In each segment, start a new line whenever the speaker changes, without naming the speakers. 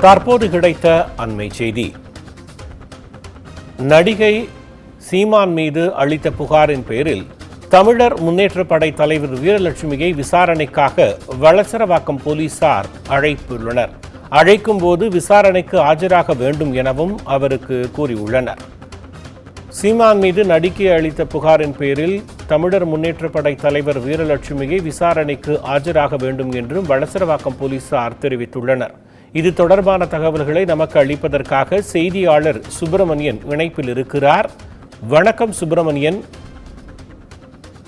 தற்போது கிடைத்த அண்மை செய்தி. நடிகை சீமான் மீது அளித்த புகாரின் பேரில் தமிழர் முன்னேற்றப் படை தலைவர் வீரலட்சுமியை விசாரணைக்காக வளசரவாக்கம் போலீசார் அழைத்துள்ளனர். அழைக்கும் போது விசாரணைக்கு ஆஜராக வேண்டும் எனவும் அவருக்கு கூறியுள்ளனர். சீமான் மீது நடிகை அளித்த புகாரின் பேரில் தமிழர் முன்னேற்றப் படை தலைவர் வீரலட்சுமியை விசாரணைக்கு ஆஜராக வேண்டும் என்றும் வளசரவாக்கம் போலீசார் தெரிவித்துள்ளனர். இது தொடர்பான தகவல்களை நமக்கு அளிப்பதற்காக செய்தியாளர் சுப்பிரமணியன் இணைப்பில் இருக்கிறார். வணக்கம் சுப்பிரமணியன்.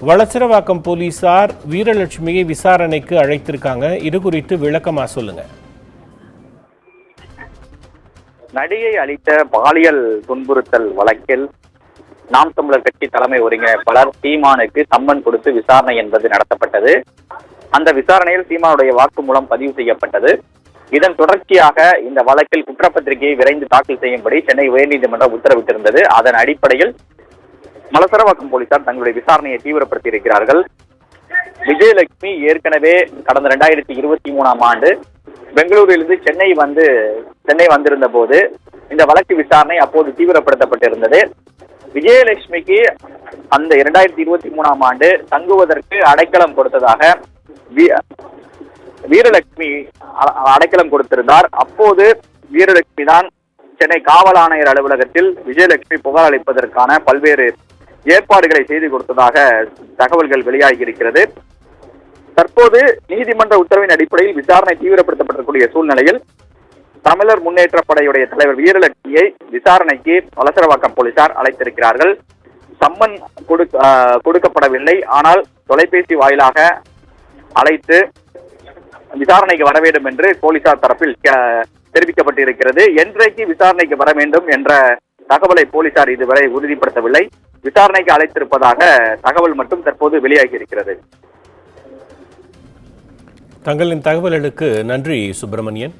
வளசரவாக்கம் போலீசார் வீரலட்சுமியை விசாரணைக்கு அழைத்திருக்காங்க. இது குறித்து விளக்கமா சொல்லுங்க.
நடிகை அளித்த பாலியல் துன்புறுத்தல் வழக்கில் நாம் தமிழர் கட்சி தலைமை ஒருங்கிணைப்பாளர் சீமானுக்கு சம்மன் கொடுத்து விசாரணை என்பது நடத்தப்பட்டது. அந்த விசாரணையில் சீமானுடைய வாக்குமூலம் பதிவு செய்யப்பட்டது. இதன் தொடர்ச்சியாக இந்த வழக்கில் குற்றப்பத்திரிகையை விரைந்து தாக்கல் செய்யும்படி சென்னை உயர்நீதிமன்றம் உத்தரவிட்டிருந்தது. அதன் அடிப்படையில் வளசரவாக்கம் போலீசார் தங்களுடைய விசாரணையை தீவிரப்படுத்தி இருக்கிறார்கள். விஜயலட்சுமி ஏற்கனவே கடந்த 2023ஆம் ஆண்டு பெங்களூரிலிருந்து சென்னை வந்திருந்த போது இந்த வழக்கு விசாரணை அப்போது தீவிரப்படுத்தப்பட்டிருந்தது. விஜயலட்சுமிக்கு அந்த 2023ஆம் ஆண்டு தங்குவதற்கு அடைக்கலம் கொடுத்ததாக வீரலட்சுமி அடைக்கலம் கொடுத்திருந்தார். அப்போது வீரலட்சுமி தான் சென்னை காவல் ஆணையர் அலுவலகத்தில் விஜயலட்சுமி புகார் அளிப்பதற்கான பல்வேறு ஏற்பாடுகளை செய்து கொடுத்ததாக தகவல்கள் வெளியாகி இருக்கிறது. தற்போது நீதிமன்ற உத்தரவின் அடிப்படையில் விசாரணை தீவிரப்படுத்தப்படக்கூடிய சூழ்நிலையில் தமிழர் முன்னேற்ற படையுடைய தலைவர் வீரலட்சுமியை விசாரணைக்கு வளசரவாக்கம் போலீசார் அழைத்திருக்கிறார்கள். சம்மன் கொடுக்கப்படவில்லை. ஆனால் தொலைபேசி வாயிலாக அழைத்து விசாரணைக்கு வர வேண்டும் என்று போலீசார் தரப்பில் தெரிவிக்கப்பட்டிருக்கிறது. என்றைக்கு விசாரணைக்கு வர வேண்டும் என்ற தகவலை போலீசார் இதுவரை உறுதிப்படுத்தவில்லை. விசாரணைக்கு அழைத்திருப்பதாக தகவல் மட்டும் தற்போது வெளியாகி இருக்கிறது.
தங்களின் தகவல்களுக்கு நன்றி சுப்பிரமணியன்.